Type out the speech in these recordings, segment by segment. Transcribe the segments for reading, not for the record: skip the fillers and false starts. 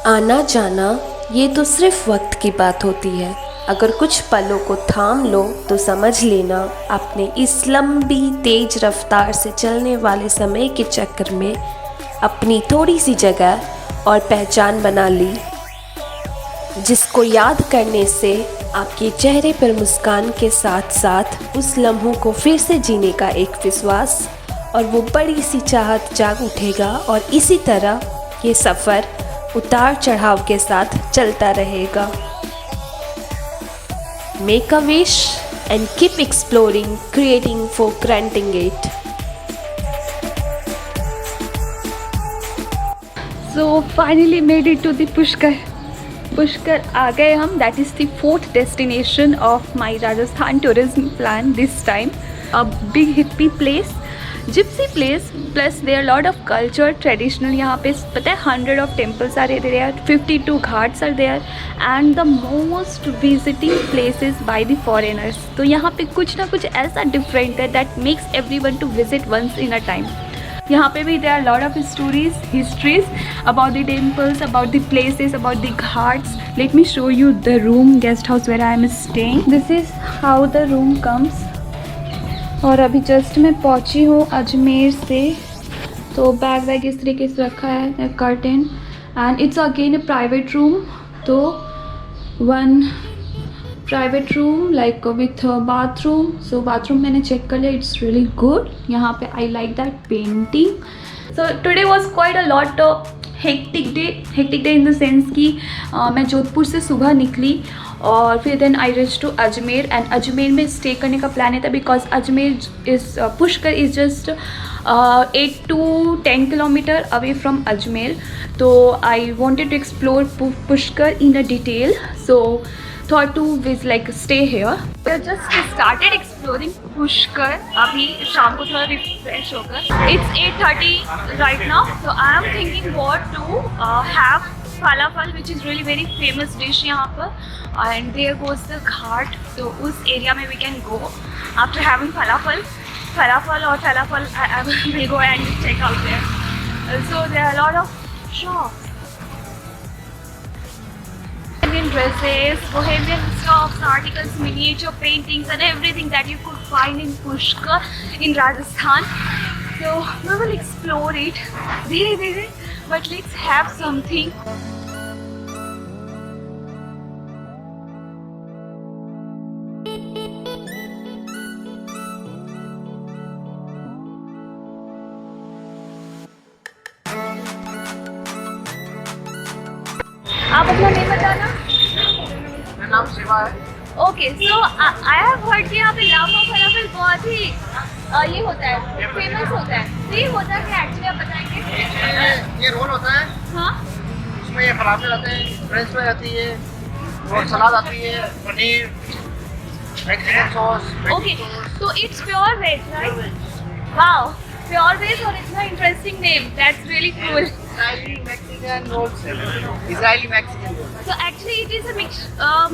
आना जाना ये तो सिर्फ वक्त की बात होती है। अगर कुछ पलों को थाम लो तो समझ लेना आपने इस लंबी तेज रफ्तार से चलने वाले समय के चक्कर में अपनी थोड़ी सी जगह और पहचान बना ली, जिसको याद करने से आपके चेहरे पर मुस्कान के साथ साथ उस लम्हों को फिर से जीने का एक विश्वास और वो बड़ी सी चाहत जाग उठेगा और इसी तरह ये सफ़र उतार चढ़ाव के साथ चलता रहेगा। Make a wish and keep exploring, creating for granting it. So finally made it to the Pushkar. Pushkar आ गए हम. That is the fourth destination of my Rajasthan tourism plan this time. A big hippie place, gypsy place, plus there are a lot of culture, traditional. यहाँ पे पता है 100 of temples are there, 52 ghats are there, and the most visiting places by the foreigners. तो यहाँ पे कुछ ना कुछ ऐसा different है that makes everyone to visit once in a time. यहाँ पे भी there are a lot of stories, histories about the temples, about the places, about the ghats. Let me show you the room, guest house where I am staying. This is how the room comes. और अभी just मैं पहुँची हूँ अजमेर से. तो bag वैग इस तरीके से रखा है, curtain, and it's again a private room. तो one private room like with bathroom. So bathroom मैंने चेक कर लिया, इट्स रियली गुड. यहाँ पे I like that painting. So today was quite a lot hectic day in the sense कि मैं जोधपुर से सुबह निकली और फिर then I reach to Ajmer. And Ajmer में स्टे करने का प्लान है था because Ajmer is Pushkar is just 8 to 10 kilometre away from Ajmer. तो I wanted to explore Pushkar in a detail. So thought to stay here. We have just started exploring Pushkar. अभी शाम को थोड़ा refresh होकर. It's 8:30 right now. So I am thinking what to have falafel, which is really very famous dish यहाँ पर. And there goes the ghat. तो उस area में we can go after having falafel or falafel. I will go and check out there. So there are a lot of shops. Dresses, bohemian stuffs, articles, miniature paintings and everything that you could find in Pushkar in Rajasthan. So we will explore it धीरे-धीरे, but let's have something. आप अपना name बताना. मेरा नाम शिवा है. Okay, so I have heard कि यहाँ पे लाफा फलाफल बहुत ही ये होता है, फेमस होता है. तो ये होता है एक्चुअली आप बताएंगे. ये रोल होता है. हाँ, उसमें ये फलाफल आते हैं, फ्रेंच फ्राई आती है और सलाद आती है, पनीर, मैक्सिकन सॉस. ओके, तो it's pure veg right. Wow, pure veg और इतना interesting name. That's really cool. Israeli Mexican rolls. Israeli Mexican rolls. So actually it is a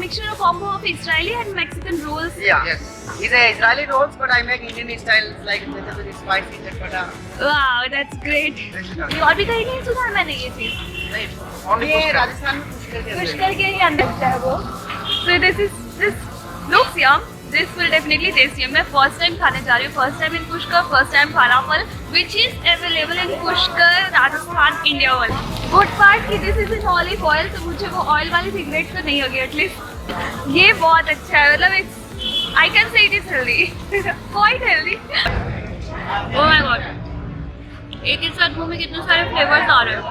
mixture of combo of Israeli and Mexican rolls. Yeah. Yes. These are Israeli rolls, but I make Indian style, like with a very spicy chutpata. Wow, that's great. ये और भी कहीं नहीं सुना है मैंने ये चीज़. नहीं, only ये राजस्थान में पुष्कर के ही अंदर है वो. So this looks yum. This will definitely taste yum. मैं first time खाने जा रही हूँ. First time in Pushkar, first time falafel, which is available in Pushkar, Rajasthan, India only. Good part कि this is in olive oil, तो मुझे वो oil वाली cigarette तो नहीं होगी एटलीस्ट. ये बहुत अच्छा है. मतलब I can say it is healthy. Quite healthy. Oh my god. एक ही साथ मुँह में कितने सारे फ्लेवर्स आ रहे हैं.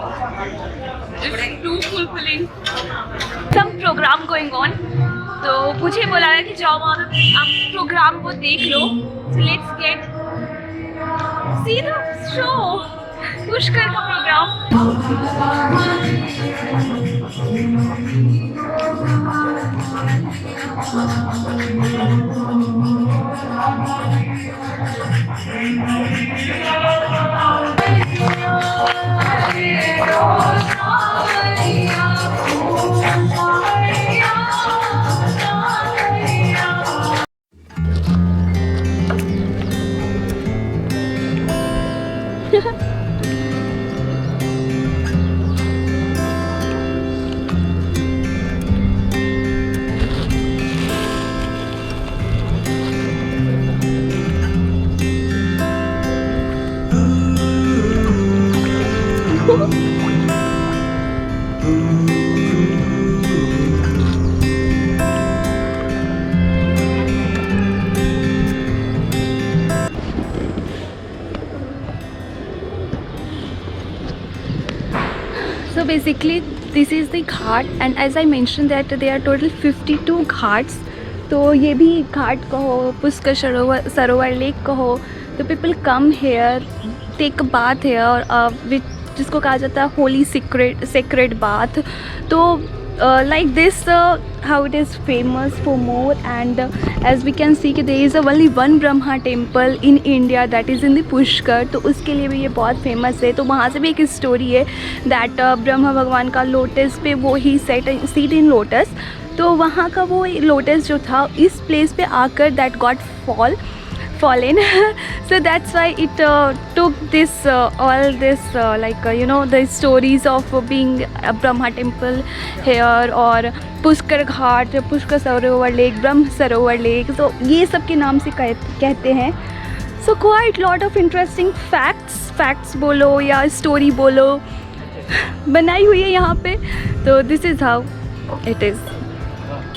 It's too fulfilling. Some program going on. तो मुझे बोला है कि जाओ वहाँ पे आप प्रोग्राम वो देख लो. So let's get see the show. Pushkar का programme. So basically this is the ghat, and as I mentioned that there are total 52 ghats. तो ये भी घाट कहो, पुष्कर सरोवर लेक कहो, तो people come here, take bath here, which जिसको कहा जाता है होली सेक्रेड बाथ. तो like this how it is famous for more. And as we can see कि there is only one Brahma temple in India that is in the Pushkar, तो उसके लिए भी ये बहुत फेमस है. तो वहाँ से भी एक स्टोरी है दैट ब्रह्मा भगवान का लोटस पे वो ही सीट इन लोटस, तो वहाँ का वो लोटस जो था इस प्लेस पे आकर that got fallen. So that's why it took this all this like you know the stories of being a Brahma temple here और पुष्कर घाट, पुष्कर सरोवर लेक, ब्रह्म सरोवर लेक, तो ये सब के नाम से कहते हैं. So quite lot of interesting facts बोलो या स्टोरी बोलो बनाई हुई है यहाँ पे. तो this is how it is.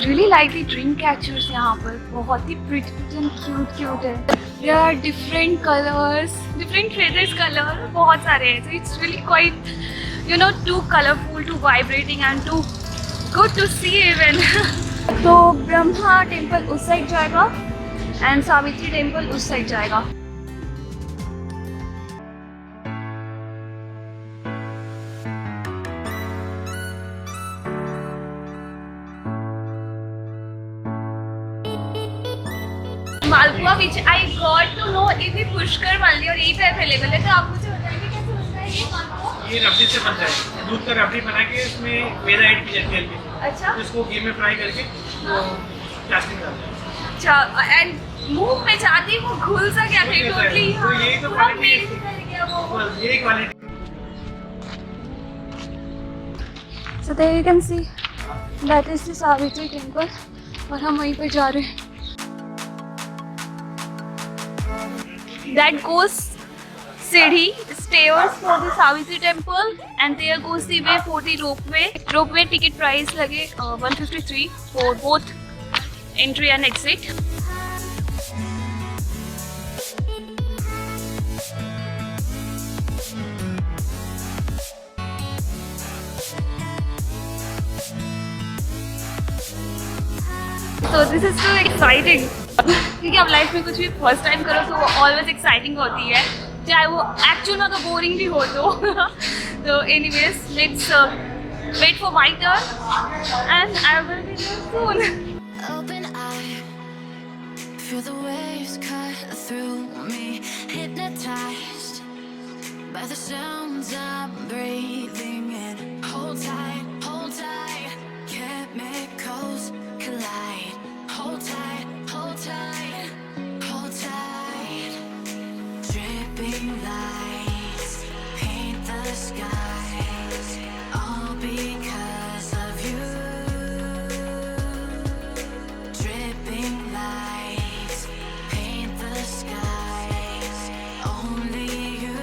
Really like the dream catchers यहाँ पर, बहुत ही pretty and cute है. There are different colors, different feathers color, बहुत सारे हैं. So it's really quite you know too colorful, too vibrating and too good to see even. तो Brahma temple उस side जाएगा एंड सावित्री टेम्पल उस साइड जाएगा. मालपुआ which I got to know in the Pushkar माली और यहीं पे अवेलेबल है. तो आप मुझे बताएंगे कैसे बनता है ये मालपुआ? ये रबड़ी से बनता है, दूध का रबड़ी बना के इसमें मैदा ऐड की जाती है. अच्छा. इसको घी में फ्राई करके वो चाशनी में डालते हैं. अच्छा. एंड मुंह में जाते ही वो घुल सा गया था टोटली. तो ये तो क्वालिटी कर गया वो. ये quality. So there you can see that is the Savitri temple और हम वहीं पर जा रहे हैं. That goes Siri stairs for the Savitri temple and there goes the way for the ropeway. Ropeway ticket price लगे 153 for both entry and exit. So this is so exciting. क्योंकि आप लाइफ में कुछ भी फर्स्ट टाइम करो तो वो always exciting होती है, चाहे वो एक्चुअल में अगर बोरिंग भी हो तो anyways let's wait for my turn and I will be there soon. Open eye, feel the waves cut through me, hypnotized by the sounds I'm breathing in. Hold tight, chemicals collide. Hold tight, hold tight. Dripping lights paint the skies, all because of you. Dripping lights paint the skies, only you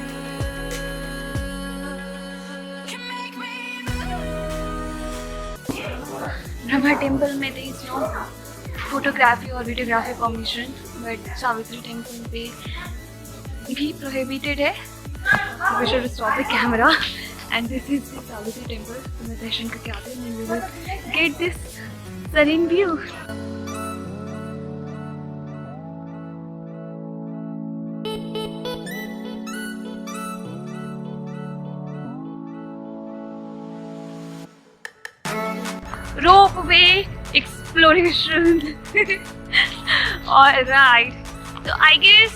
can make me move. Brahma temple में there is no photography और videography permission, but Savitri temple पे भी prohibited है. We should stop the camera and this is the Savitri temple. तो मैं दर्शन करके आते हैं, we will get this serene view. Rope way exploration और राइड. तो आई गेस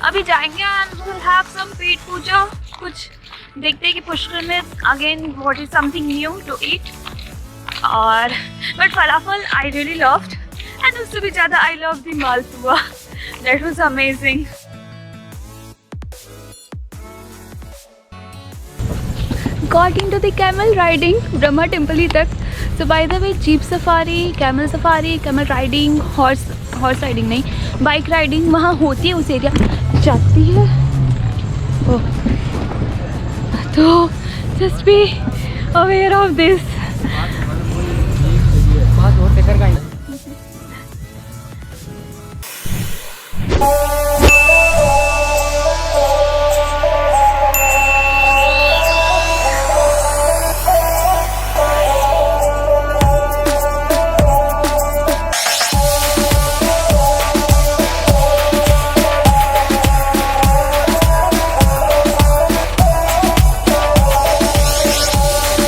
अभी जाएंगे and we will have some पेट पूजा. कुछ देखते हैं कि पुष्कर में again what is something new to eat. और but falafel I really loved and उससे भी ज़्यादा I love the malpua. That was amazing. Got into the camel riding Brahma temple ही तक. So by the way, jeep safari, camel riding, horse riding नहीं, bike riding वहाँ होती है उस एरिया जाती है. तो just be aware of this.